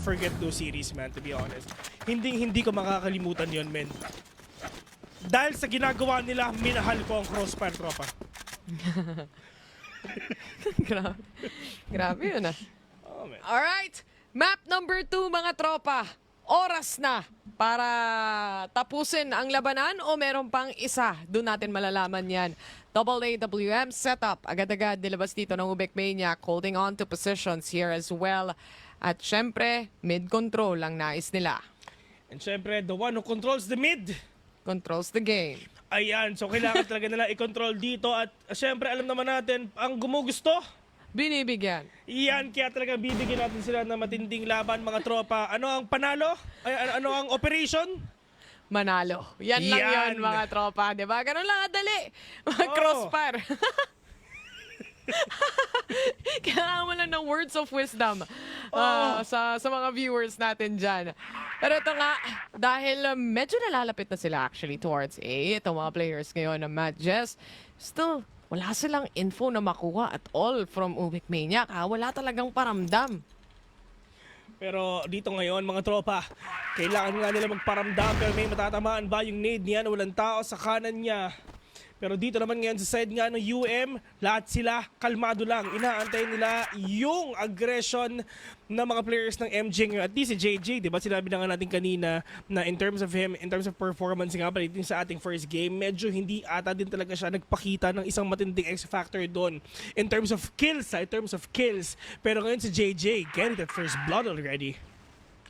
forget those series, man, to be honest. Hindi ko makakalimutan yon, men. Dahil sa ginagawa nila, minahal ko ang Crossfire, tropa. Grabe. Grabe yun ah. Oh, man. Alright, map number 2 mga tropa. Oras na para tapusin ang labanan o meron pang isa? Doon natin malalaman yan. AAWM setup. Agad-agad nilabas dito ng Ubek Maniac, holding on to positions here as well. At syempre, mid-control ang nais nila. And syempre, the one who controls the mid. Controls the game. Ayan, so kailangan talaga nila i-control dito. At syempre, alam naman natin, ang gumugusto, Binibigyan. yan, kaya talaga bibigyan natin sila ng matinding laban, mga tropa. Ano ang panalo? Ay, ano ang operation? Manalo. Yan lang Yan. yun mga tropa. Diba? Ganun lang kadali. Mga Oo. crossfire. Kailangan mo lang ng words of wisdom sa mga viewers natin dyan. Pero ito nga, dahil medyo nalalapit na sila actually towards A, itong mga players ngayon na Matt Jess, still, wala silang info na makuha at all from Ubek Maniac. Wala talagang paramdam. Pero dito ngayon, mga tropa, kailangan nga nila magparamdam. Pero may matatamaan ba yung nade niya na walang tao sa kanan niya? Pero dito naman ngayon sa side nga ng UM, lahat sila kalmado lang. Inaantay nila yung aggression ng mga players ng MJ ngayon. At least si JJ, di ba? Sinabi na nga natin kanina na in terms of him, in terms of performance nga pala din sa ating first game, medyo hindi ata din talaga siya nagpakita ng isang matinding X-factor doon. In terms of kills, Pero ngayon si JJ, getting that first blood already.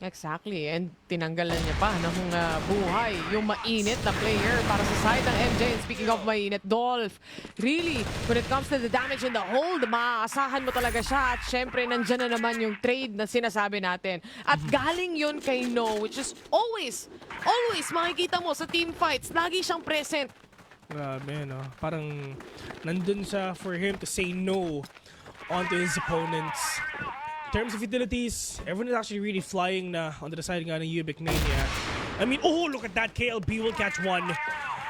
Exactly. And tinanggalan niya pa ng buhay yung mainit na player para sa side ng MJ. And speaking of mainit, Dolph, really, when it comes to the damage and the hold, maaasahan mo talaga siya. At syempre, nandyan na naman yung trade na sinasabi natin. At galing yun kay No, which is always makikita mo sa team fights, lagi siyang present. Grabe, no? Parang nandun siya for him to say no onto his opponents. In terms of utilities, everyone is actually really flying na on the side nga ng Ubek Maniac. I mean, oh, look at that. KLB will catch one.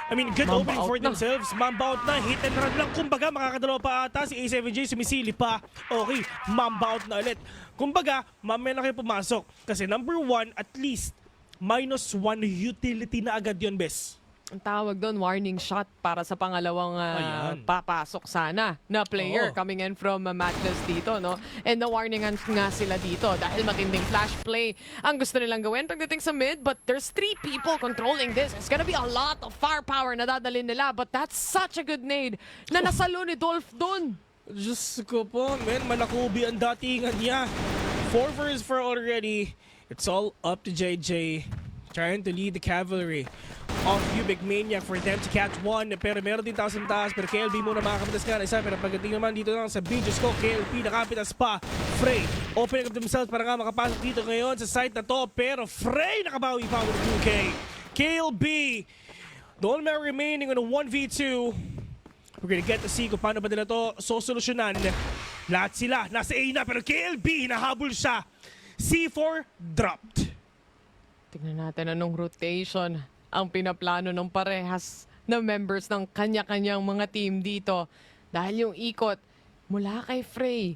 I mean, good Mamba opening out for na. themselves. Mamba out na. Hit and run lang. Kumbaga, makakadalawa pa ata. Si A7J sumisili pa. Okay, mamba out na ulit. Kumbaga, mamaya na kayo pumasok. Kasi number 1, at least, -1 utility na agad yun, bes. Ang tawag doon, warning shot para sa pangalawang Ayan. papasok sana na player Oo. coming in from Madness dito, no? And na-warningan nga sila dito dahil matinding flash play ang gusto nilang gawin pagdating sa mid, but there's 3 people controlling this. It's gonna be a lot of firepower na dadalhin nila, but that's such a good nade na nasalo ni Dolph doon. Diyos ko po, man. Malakubi ang datingan niya. 4 versus 4 already. It's all up to JJ. Trying to lead the cavalry of Ubek Maniac for them to catch one. Pero meron din tao sa taas. Pero KLB muna makakapitas ka na isa. Pero pagdating naman dito lang sa Bidges ko, KLB nakapitas pa. Frey opening up themselves para nga makapasok dito ngayon sa site na to. Pero Frey nakabawi pa with UK. KLB, the only man remaining on a 1v2. We're gonna get to see kung paano ba nila to sosolusyonan. Lahat sila nasa A na. Pero KLB hinahabol siya. C4 dropped. Tingnan natin anong rotation ang pinaplano ng parehas na members ng kanya-kanyang mga team dito. Dahil yung ikot mula kay Frey,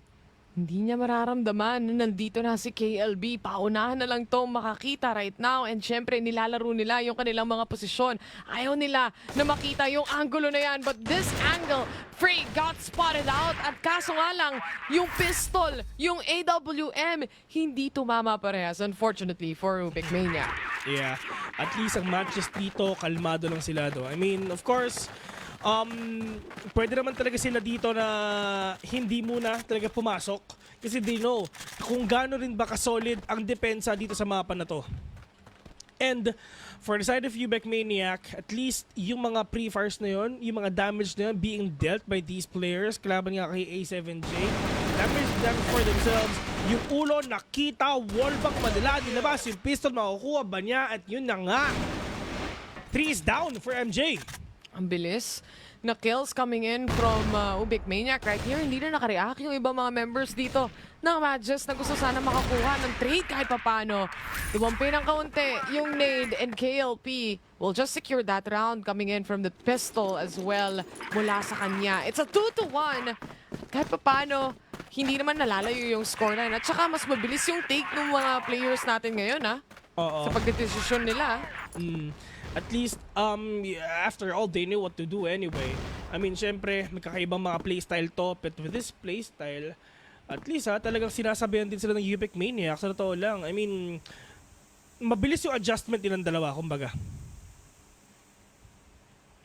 hindi niya mararamdaman na nandito na si KLB. Paunahan na lang to makakita right now. And syempre, nilalaro nila yung kanilang mga posisyon. Ayaw nila na makita yung angulo na yan. But this angle, Frey got spotted out. At kaso nga lang, yung pistol, yung AWM, hindi tumama parehas. Unfortunately for Ubek Maniac. Yeah, at least ang matches dito, kalmado lang sila do. I mean, of course, pwede naman talaga sila dito na hindi muna talaga pumasok kasi they know kung gaano rin ba kasolid ang depensa dito sa mapa na to. And for the side of Ubek Maniac, at least yung mga pre-fires na yun, yung mga damage na yun being dealt by these players, kalaban nga kay A7J, damage them for themselves. Yung ulo nakita, wallbang madala, nilabas yung pistol, makukuha ba niya? At yun na nga. 3 is down for MJ. Ang bilis na kills coming in from Ubek Maniac right here. Hindi na nakareact yung ibang mga members dito ng Magus na gusto sana makakuha ng trade kahit papano. Tumampi ng kaunti yung nade and KLP will just secure that round coming in from the pistol as well mula sa kanya. It's a 2-1 kahit pa paano, hindi naman nalalayo yung scoreline. At saka mas mabilis yung take ng mga players natin ngayon, Oo. sa pagdedesisyon nila. At least, after all, they knew what to do anyway. I mean, syempre, magkakaibang mga playstyle to, but with this playstyle, at least talagang sinasabihan din sila ng Ubik Maniac. Sa totoo lang, I mean, mabilis yung adjustment nilang dalawa, kumbaga.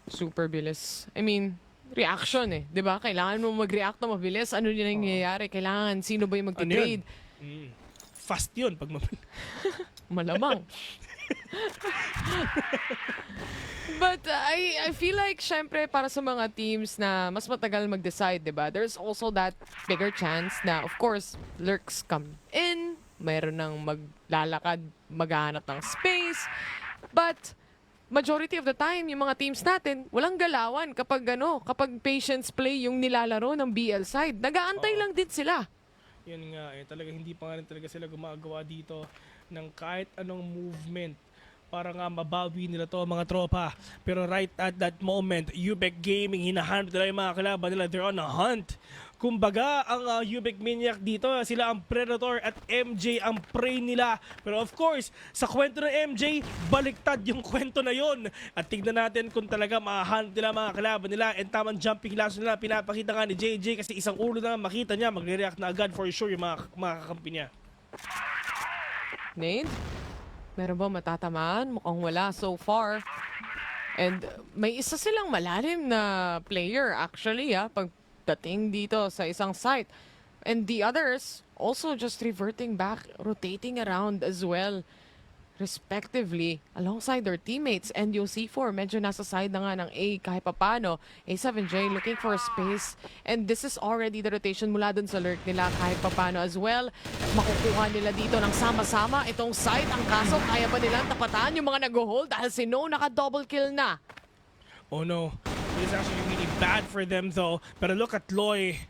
Super bilis. I mean, reaction eh. 'Di ba? Kailangan mo mag-react na mabilis. Ano yung nangyayari? Kailangan, sino ba yung magti-trade? Fast yun pag Malamang. But I feel like, syempre, para sa mga teams na mas matagal mag-decide, di ba? There's also that bigger chance na, of course, lurks come in, mayroon ng maglalakad, maghahanap ng space. But, majority of the time, yung mga teams natin, walang galawan kapag patience play yung nilalaro ng BL side. Nag-aantay lang din sila. Yan nga talaga hindi pa nga rin talaga sila gumagawa dito ng kahit anong movement para nga mabawi nila to mga tropa. Pero right at that moment, Ubik Gaming, hinahanap nila yung mga kalaban nila. They're on a hunt. Kumbaga, ang Ubik Maniac dito, sila ang Predator at MJ ang prey nila. Pero of course, sa kwento ng MJ, baliktad yung kwento na yon. At tignan natin kung talaga mahahanap nila mga kalaban nila. And tamang jumping lasso nila, pinapakita nga ni JJ kasi isang ulo na makita niya, magre-react na agad for sure yung mga kakampi niya. Nade? Meron ba matatamaan? Mukhang wala so far. And may isa silang malalim na player actually pagdating dito sa isang site. And the others also just reverting back, rotating around as well, respectively, alongside their teammates. And yung C4, medyo nasa side na nga ng A kahit papano. A7J looking for space. And this is already the rotation mula dun sa lurk nila kahit papano as well. Makukuha nila dito ng sama-sama itong side. Ang kaso, kaya ba nilang tapatan yung mga nag-hold dahil si No naka-double kill na. Oh no, it is actually really bad for them though. Pero look at Loy.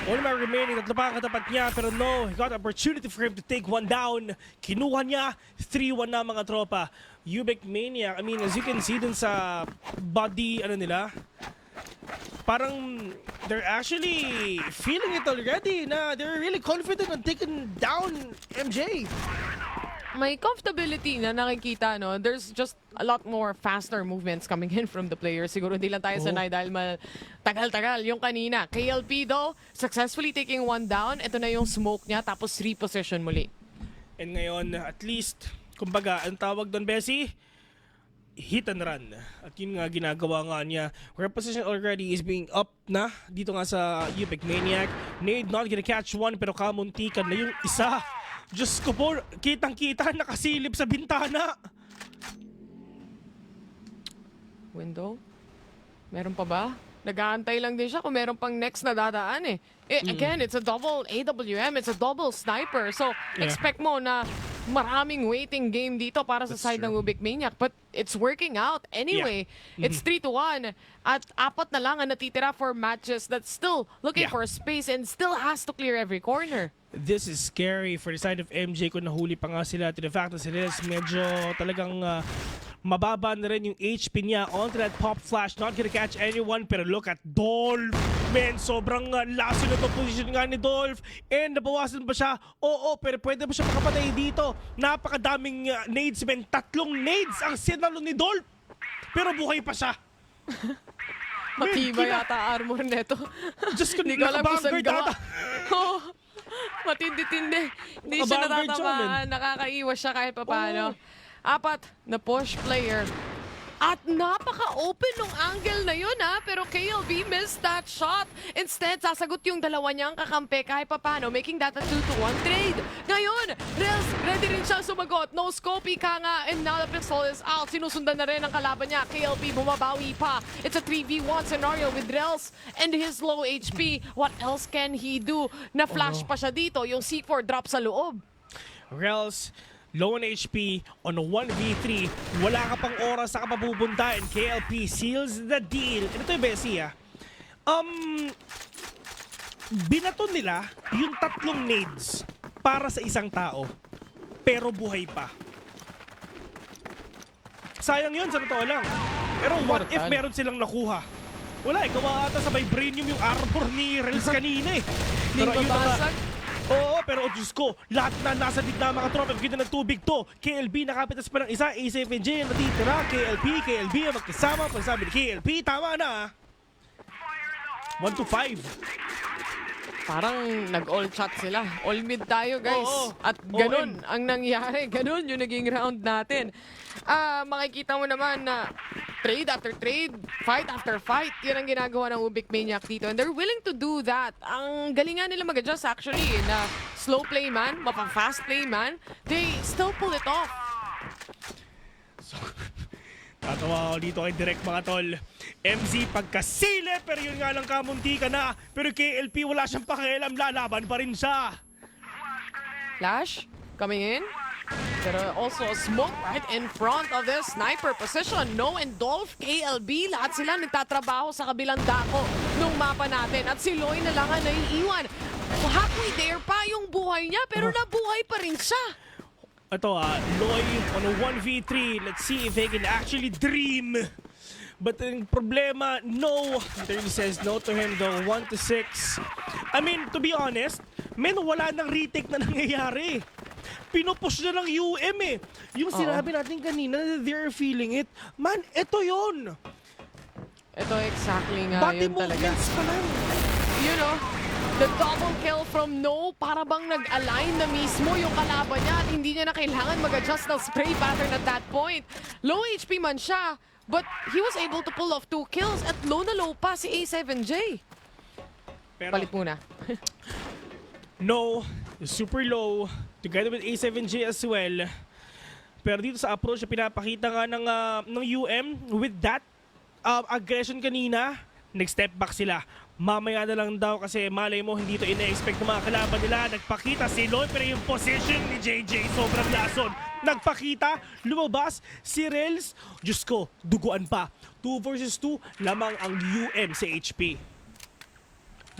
All my remaining, tatlo pa ang katapat niya, pero no, he got opportunity for him to take one down. Kinuha niya, 3-1 na mga tropa. Ubik Maniac, I mean, as you can see dun sa body, nila, parang they're actually feeling it already na they're really confident on taking down MJ. May comfortability na nakikita, no? There's just a lot more faster movements coming in from the players. Siguro hindi lang tayo sanay dahil tagal-tagal. Yung kanina, KLP though, successfully taking one down. Ito na yung smoke niya, tapos reposition muli. And ngayon, at least, kumbaga, ang tawag doon, Bessie? Hit and run. At yun nga ginagawa nga niya. Reposition already is being up na dito nga sa Ubik Maniac. Nade not gonna catch one pero kamuntikan na yung isa. Diyos ko po, kitang-kita nakasilip sa bintana. Window? Meron pa ba? Nag-aantay lang din siya kung meron pang next na dadaan eh. Again, it's a double AWM, it's a double sniper. So, expect mo na maraming waiting game dito para sa side ng Ubik Maniac. But it's working out. Anyway, it's 3-1. At 4 na lang ang natitira for matches that's still looking for space and still has to clear every corner. This is scary for the side of MJ kung nahuli pa nga sila to the fact na sila is medyo talagang mababa na rin yung HP niya onto that pop flash, not gonna catch anyone. Pero look at Dolph, man, sobrang laso na to position nga ni Dolph. And nabawasan ba siya? Oo, pero pwede ba siya makapatay dito? Napakadaming nades, man, 3 nades ang sinalo ni Dolph, pero buhay pa siya. Matibay yata armor neto. Just kung Hindi ko alam kung saan gawa. nakabangard Oh, matindi-tindi. Hindi siya Abangard siya, natatamaan. Nakakaiwas siya kahit papano. 4 na push player. At napaka-open ng angle na yun pero KLB missed that shot. Instead, sasagot yung dalawa niyang kakampi kahit papano, making that a 2-1 trade. Ngayon, Rels, ready rin siya sumagot. No scope, ika nga, and now the pistol is out. Sinusundan na rin ang kalaban niya. KLB bumabawi pa. It's a 3v1 scenario with Rels and his low HP. What else can he do? Na-flash pa siya dito. Yung C4 drop sa loob. Rels, low on HP on a 1v3. Wala ka pang oras sa kapapupunta and KLP seals the deal. Ito yung Bessie binato nila yung 3 nades para sa isang tao. Pero buhay pa. Sayang yun sa totoo lang. Pero what if meron silang nakuha? Wala, gawa ata sa vibranium yung armor ni Rels kanina eh. Pero ayun na nga. Babasag. Oo, pero oh, Diyos ko, lahat na nasa digna mga tropa, bigyan na ng tubig to. KLB nakapitas pa ng isa, A7J ang natitira. KLB ang magkasama. Pagsabi ni KLB, tama na. 1 to 5. Parang nag-all chat sila. All mid tayo, guys. Oo. At ganun ang nangyari. Ganun yung naging round natin. Makikita mo naman na trade after trade, fight after fight, yun ang ginagawa ng Ubik Maniac dito. And they're willing to do that. Ang galingan nila mag-adjust actually na slow play man, mapa-fast play man, they still pull it off. Tatawa ako dito kay Direk mga tol. MZ pagkasile, pero yun nga lang kamunti ka na. Pero KLP wala siyang pakialam, lalaban pa rin siya. Flash coming in. Pero also a smoke right in front of this sniper position. No and Dolph, KLB, lahat sila nagtatrabaho sa kabilang dako nung mapa natin. At si Loy na lang ang naiiwan. Halfway there pa yung buhay niya, pero nabuhay pa rin siya. Ito Loy on a 1v3. Let's see if they can actually dream. But ang problema, no. Literally says no to him though. 1 to 6. I mean, to be honest, wala nang retake na nangyayari. Pinupush na ng UM eh. Yung sinabi natin kanina, they're feeling it. Man, ito yun. Ito exactly nga Body yun talaga. movements pa lang. You know, the double kill from No, para bang nag-align na mismo yung kalaban niya at hindi niya na kailangan mag-adjust ng spray pattern at that point. Low HP man siya, but he was able to pull off 2 kills at low na low pa si A7J. Pero, Palit muna. no, super low, together with A7J as well. Pero dito sa approach na pinapakita nga ng UM, with that aggression kanina, nag-step back sila. Mamaya na lang daw kasi malay mo hindi to ina-expect ng mga kalaban nila. Nagpakita si Loy pero yung position ni JJ sobrang lason. Nagpakita, lumabas si Rels. Diyos ko, duguan pa. 2 versus 2, lamang ang UM sa HP.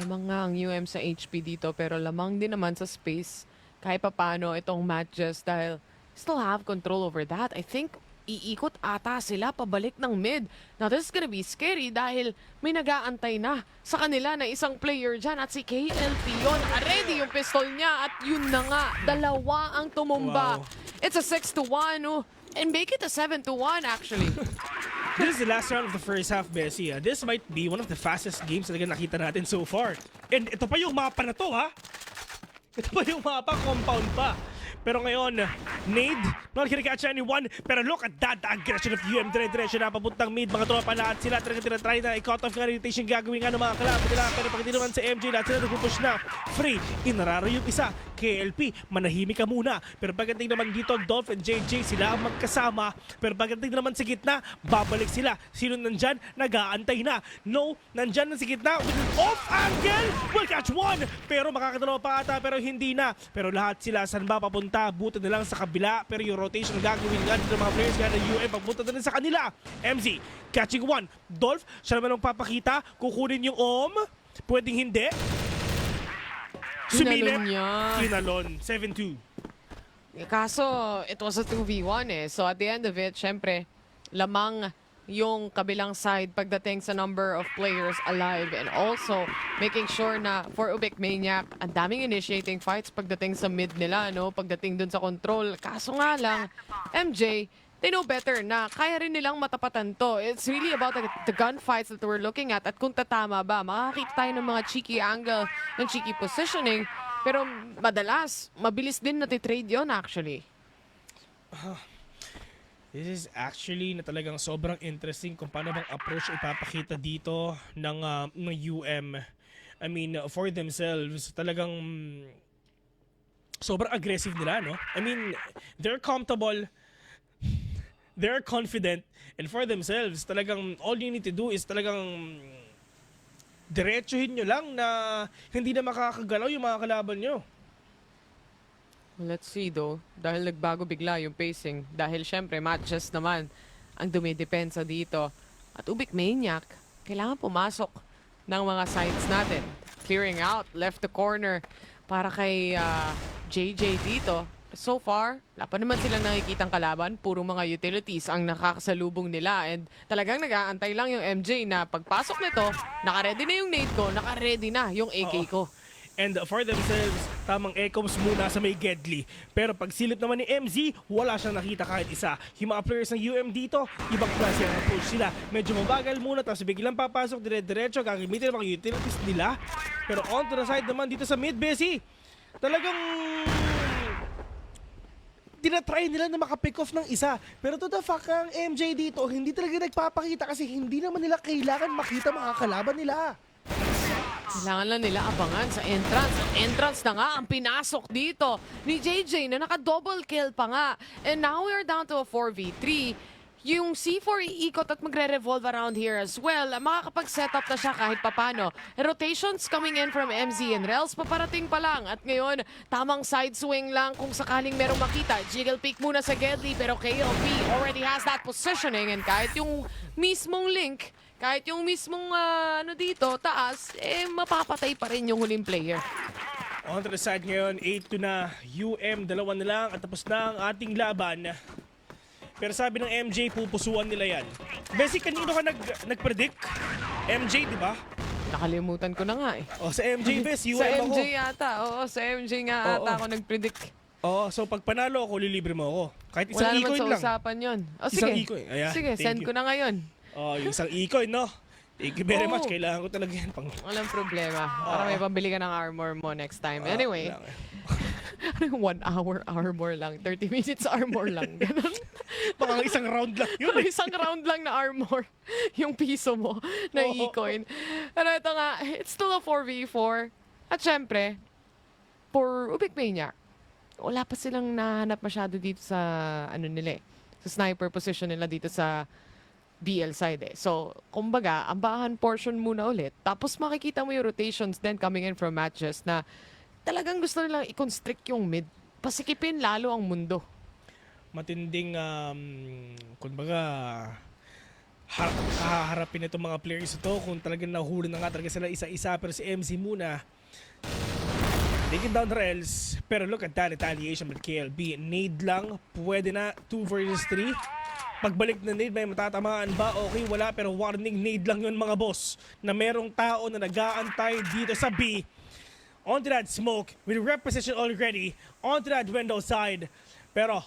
Lamang nga ang UM sa HP dito pero lamang din naman sa space. Kahit pa paano itong matches dahil still have control over that. I think iikot ata sila pabalik ng mid. Now this is gonna be scary dahil may nag-aantay na sa kanila na isang player dyan at si KLP yun. Ready yung pistol niya at yun na nga, dalawa ang tumumba. Wow. It's a 6-1 and make it a 7-1 actually. This is the last round of the first half, Bessie. This might be one of the fastest games na nakita natin so far. And ito pa yung mapa na to, ha? Ito pa yung mapa, compound pa. Pero ngayon, Nade, not gonna catch anyone. Pero look at that, the aggression of UM. Dire-diretso na papuntang mid. Mga tropa lahat sila talaga tinatry na i-cut off nga rotation gagawin nga ng mga kalaban nila. Pero pag hindi naman sa MJ, lahat sila nagpupush na. Free, inararo yung isa. KLP, manahimik ka muna. Pero pagdating naman dito, Dolph and JJ, sila ang magkasama. Pero pagdating naman sa gitna, babalik sila. Sino nandyan? Nag-aantay na. No, nandyan na sa gitna. With an off angle, will catch one. Pero makakadalawa pa ata, pero hindi na. Pero lahat sila, saan ba papunta? Buta na lang sa kabila. Pero yung rotation na gagawin nga ng mga players nga ng UM, pagpunta na rin sa kanila. MZ, catching one. Dolph, siya naman ang papakita. Kukunin yung pwedeng hindi. Sumilip. Kinalon. 7-2. Kaso, it was a 2v1 eh. So at the end of it, syempre, lamang yung kabilang side pagdating sa number of players alive and also making sure na for Ubik Maniac, ang daming initiating fights pagdating sa mid nila, no? Pagdating dun sa control. Kaso nga lang, MJ, they know better na kaya rin nilang matapatan to. It's really about the gunfights that we're looking at kung tatama ba. Makakita tayo ng mga cheeky angle, ng cheeky positioning, pero madalas, mabilis din natitrade yon actually. This is actually na talagang sobrang interesting kung paano bang approach ipapakita dito ng UM. I mean, for themselves, talagang sobrang aggressive nila, no? I mean, they're comfortable, they're confident, and for themselves, talagang all you need to do is talagang diretsuhin nyo lang na hindi na makakagalaw yung mga kalaban nyo. Let's see though, dahil nagbago bigla yung pacing. Dahil syempre, matches naman ang dumidepensa dito. At Ubik Maniac, kailangan pumasok ng mga sides natin. Clearing out, left the corner para kay JJ dito. so far, wala pa naman silang nakikitang kalaban. Puro mga utilities ang nakakasalubong nila. And talagang nag-aantay lang yung MJ na pagpasok nito, naka-ready na yung nade ko, naka-ready na yung AK ko. And for themselves, tamang echoes muna sa may Gedli. Pero pag silip naman ni MZ, wala siyang nakita kahit isa. Yung mga players ng UM dito, ibang klase ang approach sila. Medyo mabagal muna, tapos biglang papasok, dire-diretso, gagamitin ang mga utilities nila. Pero on to the side naman dito sa mid, Bessie, talagang tinatry nila na makapick off ng isa. Pero to the fact ang MJ dito, hindi talaga nagpapakita kasi hindi naman nila kailangan makita mga kalaban nila. Kailangan lang nila abangan sa entrance. Ang entrance na nga ang pinasok dito ni JJ na naka-double kill pa nga. And now we're down to a 4v3. Yung C4 iikot at magre-revolve around here as well. Makakapag-set up na siya kahit papano. Rotations coming in from MZ and Rels paparating pa lang. At ngayon, tamang side swing lang kung sakaling merong makita. Jiggle pick muna sa Gedli pero KLP already has that positioning. And kahit yung mismong Link, kahit yung mismong dito, taas, mapapatay pa rin yung huling player. On to the side ngayon, 8-2 na. UM, 2 na lang at tapos na ang ating laban. Pero sabi ng MJ, pupusuan nila yan. Bessie, kanino ka nag-predict? MJ, di ba? Nakalimutan ko na nga eh. O, sa MJ, Bess, UM Sa ako. MJ yata. Oo, sa MJ nga Oo. ata ako nag-predict. Oo, so pag panalo ako, lilibre mo ako. Kahit isang Wala naman e-coin sa lang. usapan yun. O, Isang sige. e-coin. Ayan, Sige, thank send you. ko na ngayon. Oh, yung isang e-coin, no? Thank you very Oo. much. Kailangan ko talaga yan. Walang problema. Para may pambili ka ng armor mo next time. Anyway, Kailangan. 1 hour armor lang. 30 minutes armor lang. Ganun. Baka isang round lang yun eh. Isang round lang na armor yung piso mo na Oo. e-coin. Pero ito nga, it's still a 4v4. At syempre, for Ubik Maniac, wala pa silang nahanap masyado dito sa nila eh. Sa sniper position nila dito sa BL side eh. So, kumbaga, ambahan portion muna ulit. Tapos makikita mo yung rotations then coming in from matches na talagang gusto nilang i-constrict yung mid. Pasikipin lalo ang mundo. Matinding, kumbaga, haharapin itong mga players ito kung talagang nahuli na nga talaga sila isa-isa. Pero si MC muna, taking down the rails. Pero look at that retaliation with KLB. Nade lang, pwede na 2 versus 3. Pagbalik na nade, may matatamaan ba? Okay, wala. Pero warning, nade lang yun mga boss. Na merong tao na nag-aantay dito sa B. Onto that smoke with reposition already. Onto that window side. Pero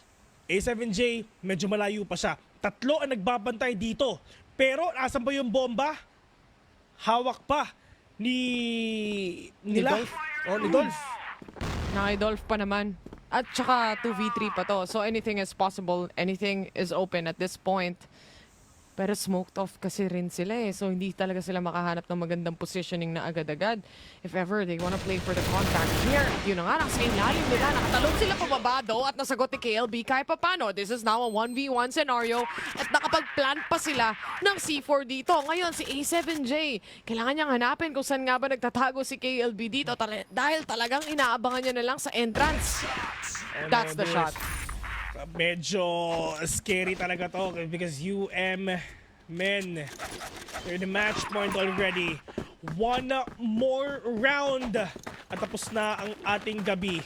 A7J, medyo malayo pa siya. 3 ang nagbabantay dito. Pero nasan ba yung bomba? Hawak pa nila. Dolph. O, ni Dolph. Naka-Dolph pa naman. At saka 2v3 pa to. So anything is possible. Anything is open at this point. Pero smoked off kasi rin sila eh. So hindi talaga sila makahanap ng magandang positioning na agad-agad. If ever they wanna play for the contact here. Yun na nga, nasa ilalim nila. Nakatalon sila pababa do at nasagot ni KLB kahit papano. This is now a 1v1 scenario. At nakapag-plant pa sila ng C4 dito. Ngayon si A7J. Kailangan niyang hanapin kung saan nga ba nagtatago si KLB dito. Dahil talagang inaabangan niya na lang sa entrance. That's the shot. Medyo scary talaga to because UM men, they're in the match point already. 1 more round at tapos na ang ating gabi.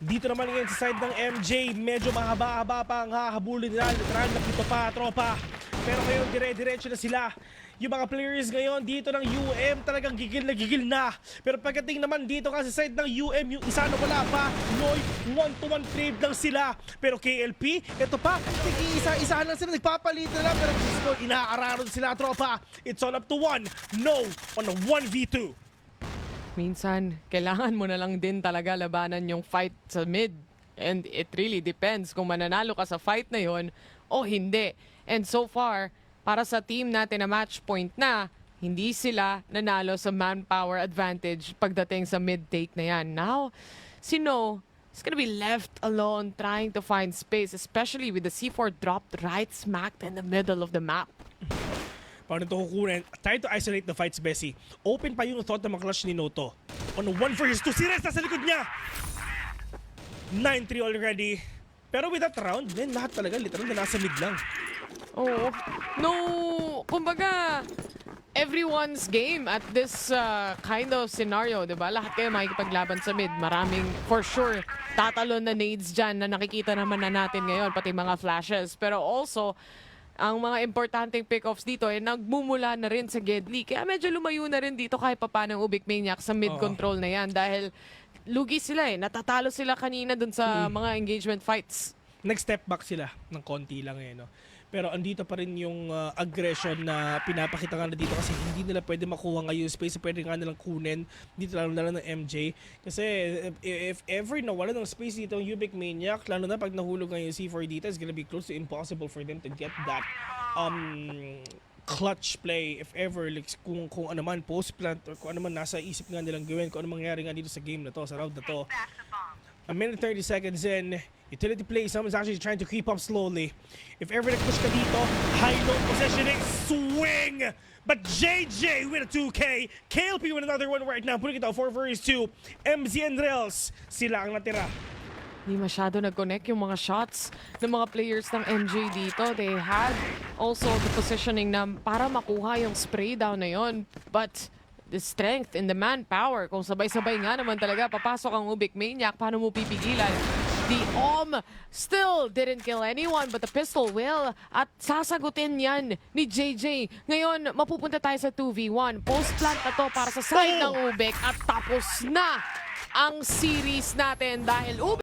Dito naman ngayon sa side ng MJ, medyo mahaba-haba pa ang hahabulin nila. Literal na pito pa, tropa. Pero ngayon dire-diretso na sila. Yung mga players ngayon dito ng UM talagang gigil na. Pero pagdating naman dito kasi sa side ng UM, yung isa na wala pa, Noy, 1-to-1 trade lang sila. Pero KLP, ito pa, isa-isa lang sila, nagpapalit na lang. Pero gusto, inaararon sila, tropa. It's all up to 1. No, on a 1v2. Minsan, kailangan mo na lang din talaga labanan yung fight sa mid. And it really depends kung mananalo ka sa fight na yon o hindi. And so far, para sa team natin na match point na, hindi sila nanalo sa manpower advantage pagdating sa mid-take na yan. Now, si No is gonna be left alone trying to find space, especially with the C4 dropped right smack in the middle of the map. Paano ito kukunin? Try to isolate the fights, Bessie. Open pa yung thought na maklush ni Noto. On a 1 versus 2, si Rez nasa likod niya! 9-3 already. Pero with that round, then lahat talaga literal na nasa mid lang. Oo. No, kumbaga, everyone's game at this kind of scenario, di ba? Lahat kayo makikipaglaban sa mid. Maraming, for sure, tatalon na nades dyan na nakikita naman na natin ngayon, pati mga flashes. Pero also, ang mga importanteng pick-offs dito ay nagmumula na rin sa Gedli. Kaya medyo lumayo na rin dito kahit paano ng Ubik Maniac sa mid-control na yan. Dahil lugi sila eh. Natatalo sila kanina dun sa mga engagement fights. Nag-step back sila ng konti lang eh, no? Pero andito pa rin yung aggression na pinapakita nga na dito kasi hindi nila pwede makuha ngayon space na pwede nga nilang kunin dito lalo na ng MJ. Kasi if ever nawala ng space dito ang Ubik Maniac, lalo na pag nahulog nga yung C4 dito, it's gonna be close to impossible for them to get that clutch play if ever, like, kung ano man post plant or kung ano man nasa isip nga nilang gawin, kung ano mangyari nga dito sa game na to, sa round na to. A minute 30 seconds in, utility play, someone's actually trying to creep up slowly. If ever nag-push ka dito, high-low positioning, swing! But JJ with a 2K, KLP with another one right now, putting it out 4 versus 2, MZ and Rails, sila ang natira. Hindi masyado nag-connect yung mga shots ng mga players ng MJ dito. They had also the positioning na para makuha yung spray down na yon. But the strength and the manpower, kung sabay-sabay nga naman talaga, papasok ang Ubik Maniac, paano mo pipigilan? The still didn't kill anyone, but the pistol will. At sasagutin yan ni JJ. Ngayon, mapupunta tayo sa 2v1. Post-plant na to para sa side ng Ubik at tapos na ang series natin dahil Ubik